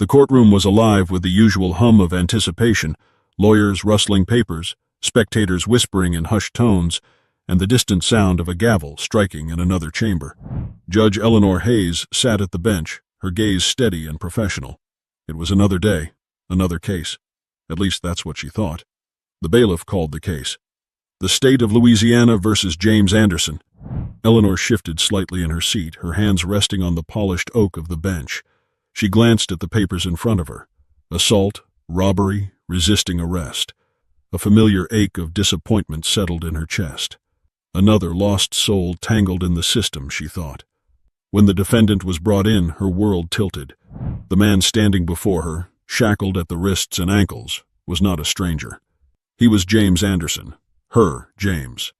The courtroom was alive with the usual hum of anticipation, lawyers rustling papers, spectators whispering in hushed tones, and the distant sound of a gavel striking in another chamber. Judge Eleanor Hayes sat at the bench, her gaze steady and professional. It was another day, another case. At least that's what she thought. The bailiff called the case. The State of Louisiana versus James Anderson. Eleanor shifted slightly in her seat, her hands resting on the polished oak of the bench. She glanced at the papers in front of her. Assault, robbery, resisting arrest. A familiar ache of disappointment settled in her chest. Another lost soul tangled in the system, she thought. When the defendant was brought in, her world tilted. The man standing before her, shackled at the wrists and ankles, was not a stranger. He was James Anderson, her James.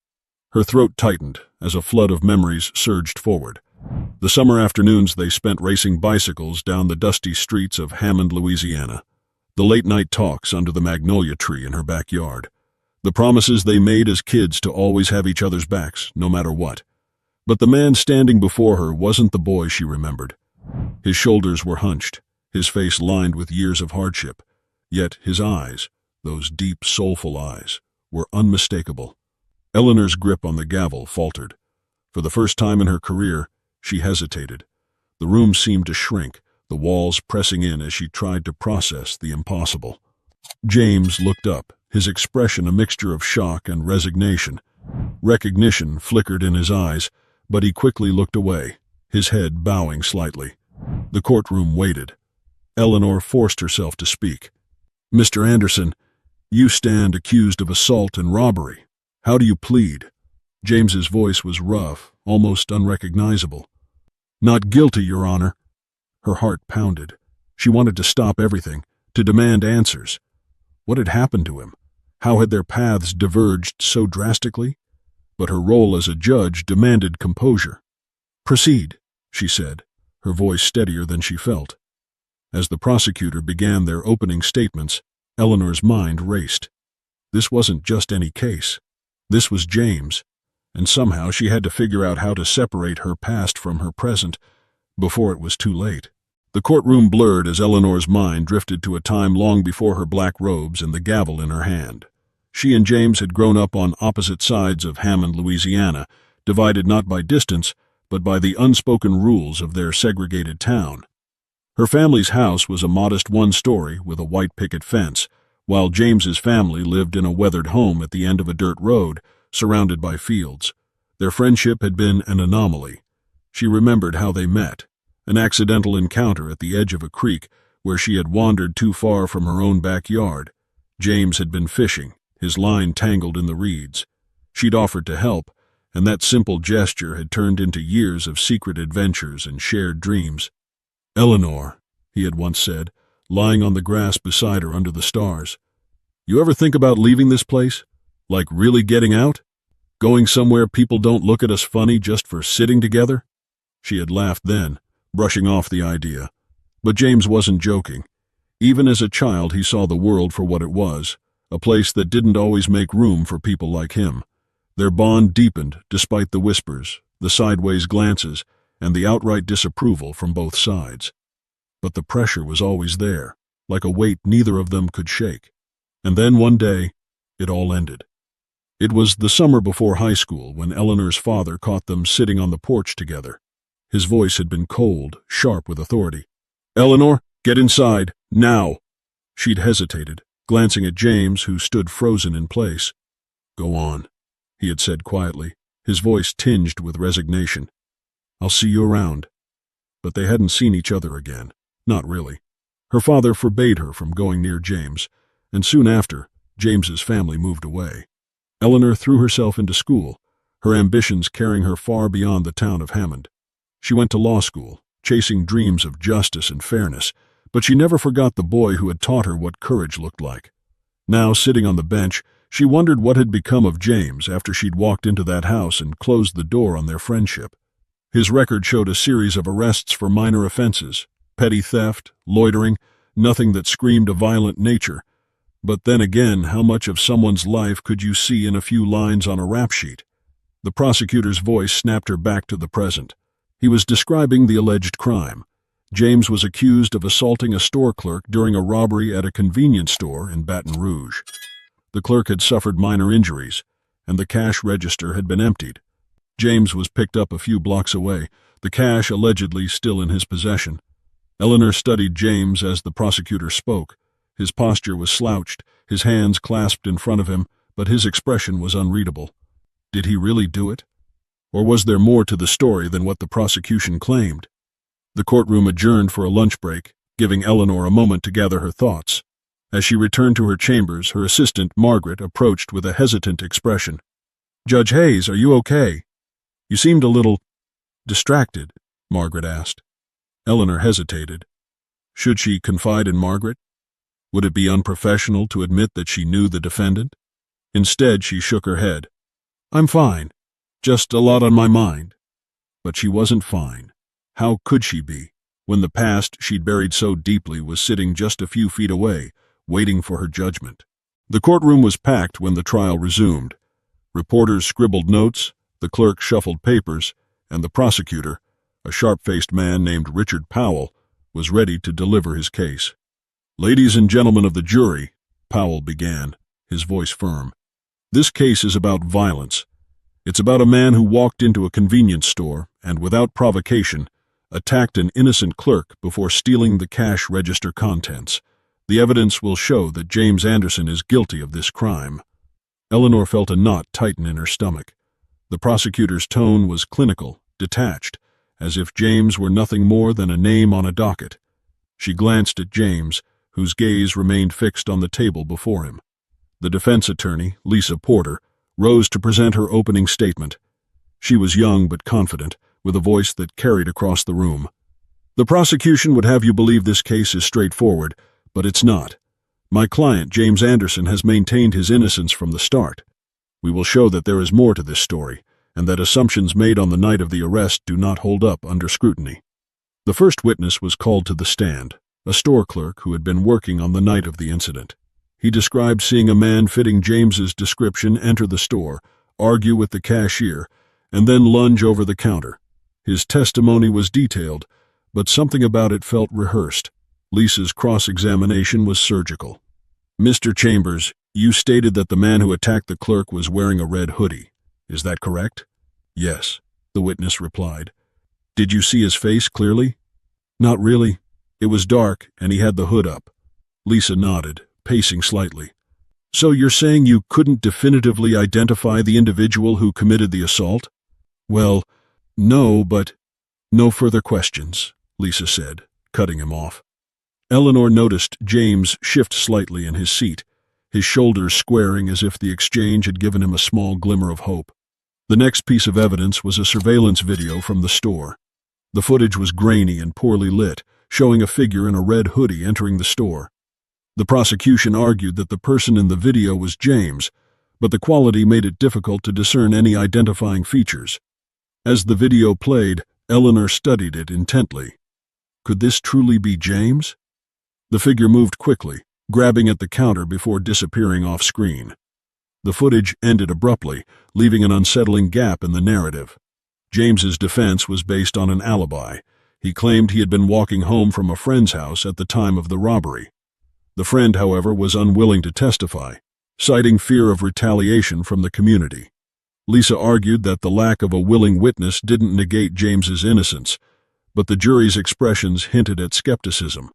Her throat tightened as a flood of memories surged forward. The summer afternoons they spent racing bicycles down the dusty streets of Hammond, Louisiana. The late-night talks under the magnolia tree in her backyard. The promises they made as kids to always have each other's backs, no matter what. But the man standing before her wasn't the boy she remembered. His shoulders were hunched, his face lined with years of hardship. Yet his eyes, those deep, soulful eyes, were unmistakable. Eleanor's grip on the gavel faltered. For the first time in her career, she hesitated. The room seemed to shrink, the walls pressing in as she tried to process the impossible. James looked up, his expression a mixture of shock and resignation. Recognition flickered in his eyes, but he quickly looked away, his head bowing slightly. The courtroom waited. Eleanor forced herself to speak. "Mr. Anderson, you stand accused of assault and robbery. How do you plead?" James's voice was rough, almost unrecognizable. "Not guilty, Your Honor." Her heart pounded. She wanted to stop everything, to demand answers. What had happened to him? How had their paths diverged so drastically? But her role as a judge demanded composure. "Proceed," she said, her voice steadier than she felt. As the prosecutor began their opening statements, Eleanor's mind raced. This wasn't just any case. This was James, and somehow she had to figure out how to separate her past from her present before it was too late. The courtroom blurred as Eleanor's mind drifted to a time long before her black robes and the gavel in her hand. She and James had grown up on opposite sides of Hammond, Louisiana, divided not by distance, but by the unspoken rules of their segregated town. Her family's house was a modest one-story with a white picket fence, while James's family lived in a weathered home at the end of a dirt road, surrounded by fields. Their friendship had been an anomaly. She remembered how they met, an accidental encounter at the edge of a creek where she had wandered too far from her own backyard. James had been fishing, his line tangled in the reeds. She'd offered to help, and that simple gesture had turned into years of secret adventures and shared dreams. "Eleanor," he had once said, lying on the grass beside her under the stars, "you ever think about leaving this place? Like really getting out? Going somewhere people don't look at us funny just for sitting together?" She had laughed then, brushing off the idea. But James wasn't joking. Even as a child he saw the world for what it was, a place that didn't always make room for people like him. Their bond deepened despite the whispers, the sideways glances, and the outright disapproval from both sides. But the pressure was always there, like a weight neither of them could shake. And then one day, it all ended. It was the summer before high school when Eleanor's father caught them sitting on the porch together. His voice had been cold, sharp with authority. "Eleanor, get inside, now!" She'd hesitated, glancing at James, who stood frozen in place. "Go on," he had said quietly, his voice tinged with resignation. "I'll see you around." But they hadn't seen each other again. Not really. Her father forbade her from going near James, and soon after, James's family moved away. Eleanor threw herself into school, her ambitions carrying her far beyond the town of Hammond. She went to law school, chasing dreams of justice and fairness, but she never forgot the boy who had taught her what courage looked like. Now, sitting on the bench, she wondered what had become of James after she'd walked into that house and closed the door on their friendship. His record showed a series of arrests for minor offenses, petty theft, loitering, nothing that screamed a violent nature. But then again, how much of someone's life could you see in a few lines on a rap sheet? The prosecutor's voice snapped her back to the present. He was describing the alleged crime. James was accused of assaulting a store clerk during a robbery at a convenience store in Baton Rouge. The clerk had suffered minor injuries, and the cash register had been emptied. James was picked up a few blocks away, the cash allegedly still in his possession. Eleanor studied James as the prosecutor spoke. His posture was slouched, his hands clasped in front of him, but his expression was unreadable. Did he really do it? Or was there more to the story than what the prosecution claimed? The courtroom adjourned for a lunch break, giving Eleanor a moment to gather her thoughts. As she returned to her chambers, her assistant, Margaret, approached with a hesitant expression. "Judge Hayes, are you okay? You seemed a little distracted," Margaret asked. Eleanor hesitated. Should she confide in Margaret? Would it be unprofessional to admit that she knew the defendant? Instead, she shook her head. "I'm fine. Just a lot on my mind." But she wasn't fine. How could she be, when the past she'd buried so deeply was sitting just a few feet away, waiting for her judgment? The courtroom was packed when the trial resumed. Reporters scribbled notes, the clerk shuffled papers, and the prosecutor, a sharp-faced man named Richard Powell, was ready to deliver his case. "Ladies and gentlemen of the jury," Powell began, his voice firm, "this case is about violence. It's about a man who walked into a convenience store and, without provocation, attacked an innocent clerk before stealing the cash register contents. The evidence will show that James Anderson is guilty of this crime." Eleanor felt a knot tighten in her stomach. The prosecutor's tone was clinical, detached, as if James were nothing more than a name on a docket. She glanced at James, whose gaze remained fixed on the table before him. The defense attorney, Lisa Porter, rose to present her opening statement. She was young but confident, with a voice that carried across the room. "The prosecution would have you believe this case is straightforward, but it's not. My client, James Anderson, has maintained his innocence from the start. We will show that there is more to this story, and that assumptions made on the night of the arrest do not hold up under scrutiny." The first witness was called to the stand, a store clerk who had been working on the night of the incident. He described seeing a man fitting James's description enter the store, argue with the cashier, and then lunge over the counter. His testimony was detailed, but something about it felt rehearsed. Lisa's cross-examination was surgical. "Mr. Chambers, you stated that the man who attacked the clerk was wearing a red hoodie. Is that correct?" "Yes," the witness replied. "Did you see his face clearly?" "Not really. It was dark, and he had the hood up." Lisa nodded, pacing slightly. "So you're saying you couldn't definitively identify the individual who committed the assault?" "Well, no, but—" "No further questions," Lisa said, cutting him off. Eleanor noticed James shift slightly in his seat, his shoulders squaring as if the exchange had given him a small glimmer of hope. The next piece of evidence was a surveillance video from the store. The footage was grainy and poorly lit, showing a figure in a red hoodie entering the store. The prosecution argued that the person in the video was James, but the quality made it difficult to discern any identifying features. As the video played, Eleanor studied it intently. Could this truly be James? The figure moved quickly, grabbing at the counter before disappearing off-screen. The footage ended abruptly, leaving an unsettling gap in the narrative. James's defense was based on an alibi. He claimed he had been walking home from a friend's house at the time of the robbery. The friend, however, was unwilling to testify, citing fear of retaliation from the community. Lisa argued that the lack of a willing witness didn't negate James's innocence, but the jury's expressions hinted at skepticism.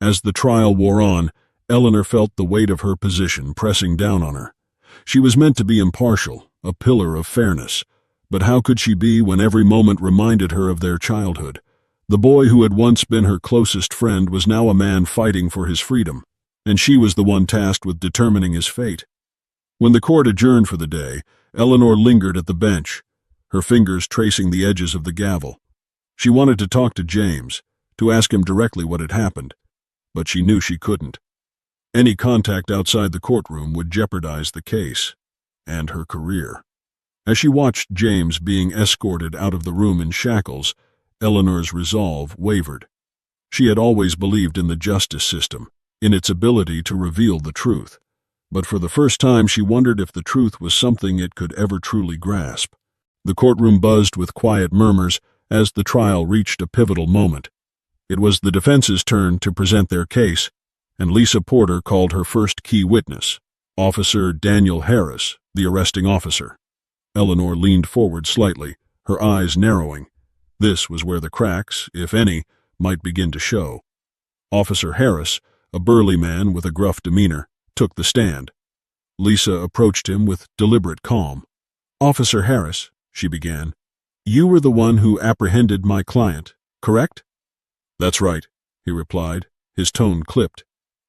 As the trial wore on, Eleanor felt the weight of her position pressing down on her. She was meant to be impartial, a pillar of fairness, but how could she be when every moment reminded her of their childhood? The boy who had once been her closest friend was now a man fighting for his freedom, and she was the one tasked with determining his fate. When the court adjourned for the day, Eleanor lingered at the bench, her fingers tracing the edges of the gavel. She wanted to talk to James, to ask him directly what had happened, but she knew she couldn't. Any contact outside the courtroom would jeopardize the case and her career. As she watched James being escorted out of the room in shackles, Eleanor's resolve wavered. She had always believed in the justice system, in its ability to reveal the truth, but for the first time she wondered if the truth was something it could ever truly grasp. The courtroom buzzed with quiet murmurs as the trial reached a pivotal moment. It was the defense's turn to present their case, and Lisa Porter called her first key witness, Officer Daniel Harris, the arresting officer. Eleanor leaned forward slightly, her eyes narrowing. This was where the cracks, if any, might begin to show. Officer Harris, a burly man with a gruff demeanor, took the stand. Lisa approached him with deliberate calm. "Officer Harris," she began, "you were the one who apprehended my client, correct?" "That's right," he replied, his tone clipped.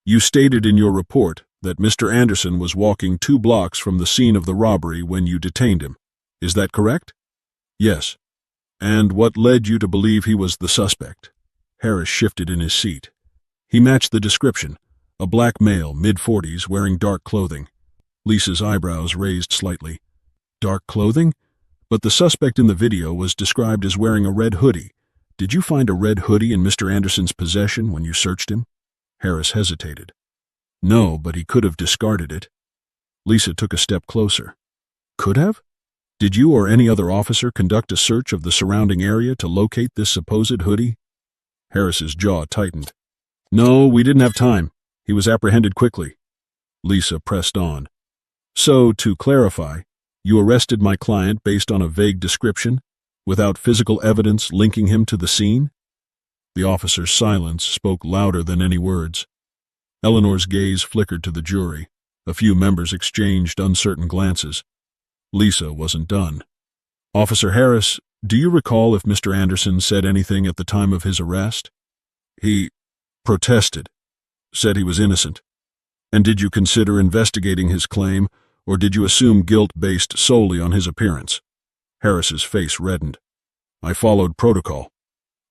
"You stated in your report that Mr. Anderson was walking 2 blocks from the scene of the robbery when you detained him. Is that correct?" "Yes." "And what led you to believe he was the suspect?" Harris shifted in his seat. "He matched the description, a black male, mid-40s, wearing dark clothing." Lisa's eyebrows raised slightly. "Dark clothing? But the suspect in the video was described as wearing a red hoodie. Did you find a red hoodie in Mr. Anderson's possession when you searched him?" Harris hesitated. "No, but he could have discarded it." Lisa took a step closer. "Could have? Did you or any other officer conduct a search of the surrounding area to locate this supposed hoodie?" Harris's jaw tightened. "No, we didn't have time. He was apprehended quickly." Lisa pressed on. "So, to clarify, you arrested my client based on a vague description, without physical evidence linking him to the scene?" The officer's silence spoke louder than any words. Eleanor's gaze flickered to the jury. A few members exchanged uncertain glances. Lisa wasn't done. "Officer Harris, do you recall if Mr. Anderson said anything at the time of his arrest?" "He protested, said he was innocent." "And did you consider investigating his claim, or did you assume guilt based solely on his appearance?" Harris's face reddened. "I followed protocol."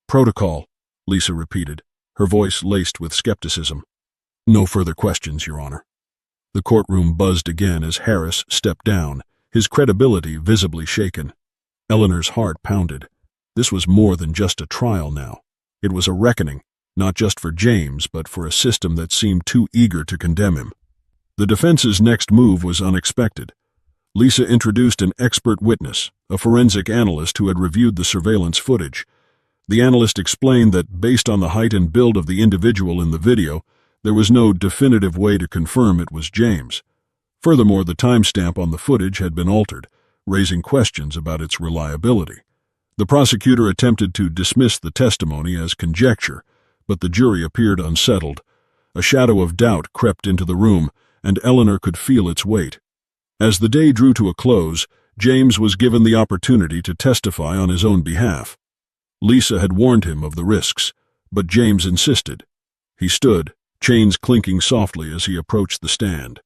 "Protocol," Lisa repeated, her voice laced with skepticism. "No further questions, Your Honor." The courtroom buzzed again as Harris stepped down, his credibility visibly shaken. Eleanor's heart pounded. This was more than just a trial now. It was a reckoning, not just for James, but for a system that seemed too eager to condemn him. The defense's next move was unexpected. Lisa introduced an expert witness, a forensic analyst who had reviewed the surveillance footage. The analyst explained that, based on the height and build of the individual in the video, there was no definitive way to confirm it was James. Furthermore, the timestamp on the footage had been altered, raising questions about its reliability. The prosecutor attempted to dismiss the testimony as conjecture, but the jury appeared unsettled. A shadow of doubt crept into the room, and Eleanor could feel its weight. As the day drew to a close, James was given the opportunity to testify on his own behalf. Lisa had warned him of the risks, but James insisted. He stood, chains clinking softly as he approached the stand.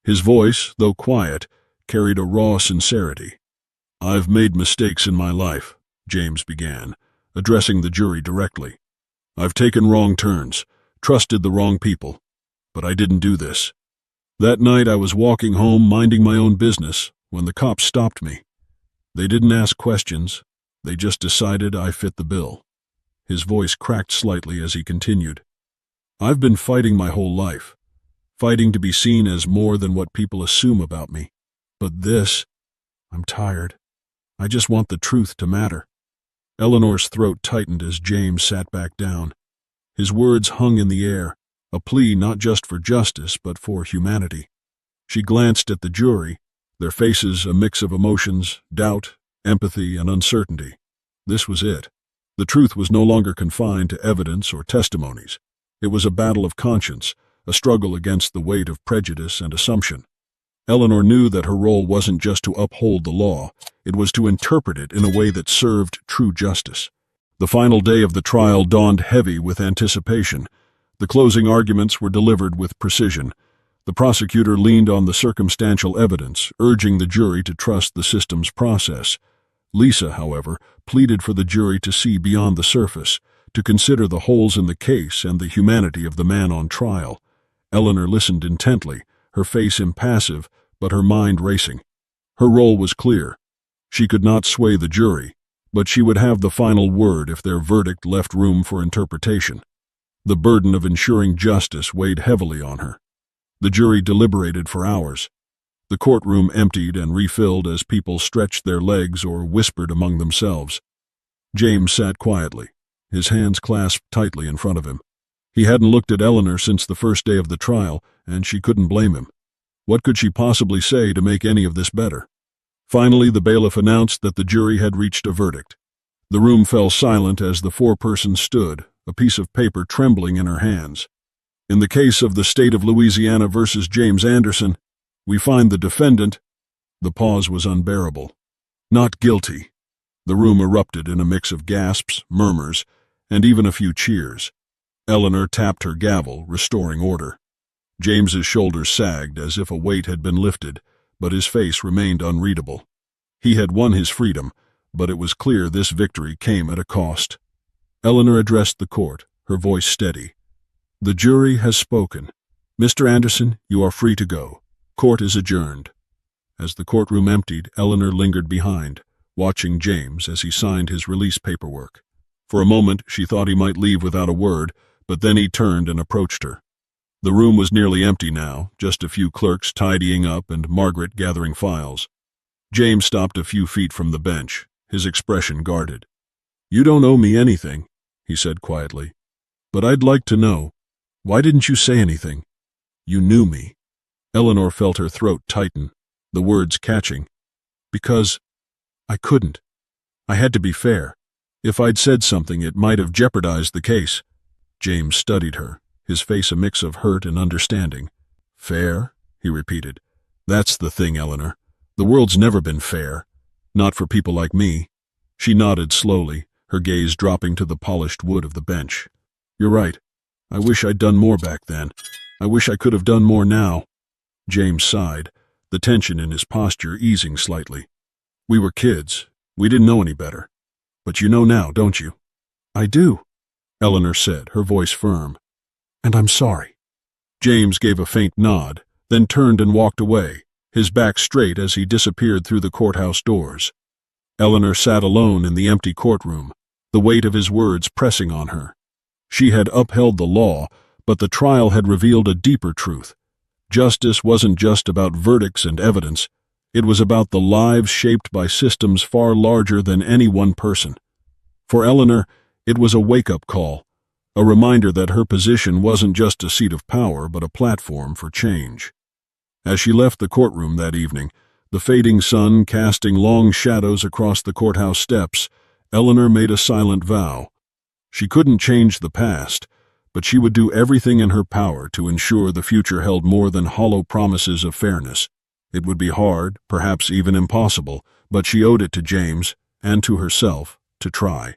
His voice, though quiet, carried a raw sincerity. "I've made mistakes in my life," James began, addressing the jury directly. "I've taken wrong turns, trusted the wrong people, but I didn't do this. That night I was walking home minding my own business when the cops stopped me. They didn't ask questions, they just decided I fit the bill." His voice cracked slightly as he continued. "I've been fighting my whole life, fighting to be seen as more than what people assume about me. But this, I'm tired. I just want the truth to matter." Eleanor's throat tightened as James sat back down. His words hung in the air, a plea not just for justice but for humanity. She glanced at the jury, their faces a mix of emotions, doubt, empathy, and uncertainty. This was it. The truth was no longer confined to evidence or testimonies. It was a battle of conscience, a struggle against the weight of prejudice and assumption. Eleanor knew that her role wasn't just to uphold the law, it was to interpret it in a way that served true justice. The final day of the trial dawned heavy with anticipation. The closing arguments were delivered with precision. The prosecutor leaned on the circumstantial evidence, urging the jury to trust the system's process. Lisa, however, pleaded for the jury to see beyond the surface, to consider the holes in the case and the humanity of the man on trial. Eleanor listened intently, her face impassive, but her mind racing. Her role was clear. She could not sway the jury, but she would have the final word if their verdict left room for interpretation. The burden of ensuring justice weighed heavily on her. The jury deliberated for hours. The courtroom emptied and refilled as people stretched their legs or whispered among themselves. James sat quietly, his hands clasped tightly in front of him. He hadn't looked at Eleanor since the first day of the trial, and she couldn't blame him. What could she possibly say to make any of this better? Finally, the bailiff announced that the jury had reached a verdict. The room fell silent as the four persons stood, a piece of paper trembling in her hands. In the case of the state of Louisiana versus James Anderson, we find the defendant. The pause was unbearable. Not guilty. The room erupted in a mix of gasps, murmurs, and even a few cheers. Eleanor tapped her gavel, restoring order. James's shoulders sagged as if a weight had been lifted, but his face remained unreadable. He had won his freedom, but it was clear this victory came at a cost. Eleanor addressed the court, her voice steady. "The jury has spoken. Mr. Anderson, you are free to go. Court is adjourned." As the courtroom emptied, Eleanor lingered behind, watching James as he signed his release paperwork. For a moment, she thought he might leave without a word, but then he turned and approached her. The room was nearly empty now, just a few clerks tidying up and Margaret gathering files. James stopped a few feet from the bench, his expression guarded. "You don't owe me anything," he said quietly. "But I'd like to know, why didn't you say anything? You knew me." Eleanor felt her throat tighten, the words catching. "Because I couldn't. I had to be fair. If I'd said something, it might have jeopardized the case." James studied her, his face a mix of hurt and understanding. "Fair?" he repeated. "That's the thing, Eleanor. The world's never been fair. Not for people like me." She nodded slowly, her gaze dropping to the polished wood of the bench. "You're right. I wish I'd done more back then. I wish I could have done more now." James sighed, the tension in his posture easing slightly. "We were kids. We didn't know any better. But you know now, don't you?" "I do," Eleanor said, her voice firm. "And I'm sorry." James gave a faint nod, then turned and walked away, his back straight as he disappeared through the courthouse doors. Eleanor sat alone in the empty courtroom, the weight of his words pressing on her. She had upheld the law, but the trial had revealed a deeper truth. Justice wasn't just about verdicts and evidence. It was about the lives shaped by systems far larger than any one person. For Eleanor, it was a wake-up call, a reminder that her position wasn't just a seat of power but a platform for change. As she left the courtroom that evening, the fading sun casting long shadows across the courthouse steps, Eleanor made a silent vow. She couldn't change the past, but she would do everything in her power to ensure the future held more than hollow promises of fairness. It would be hard, perhaps even impossible, but she owed it to James, and to herself, to try.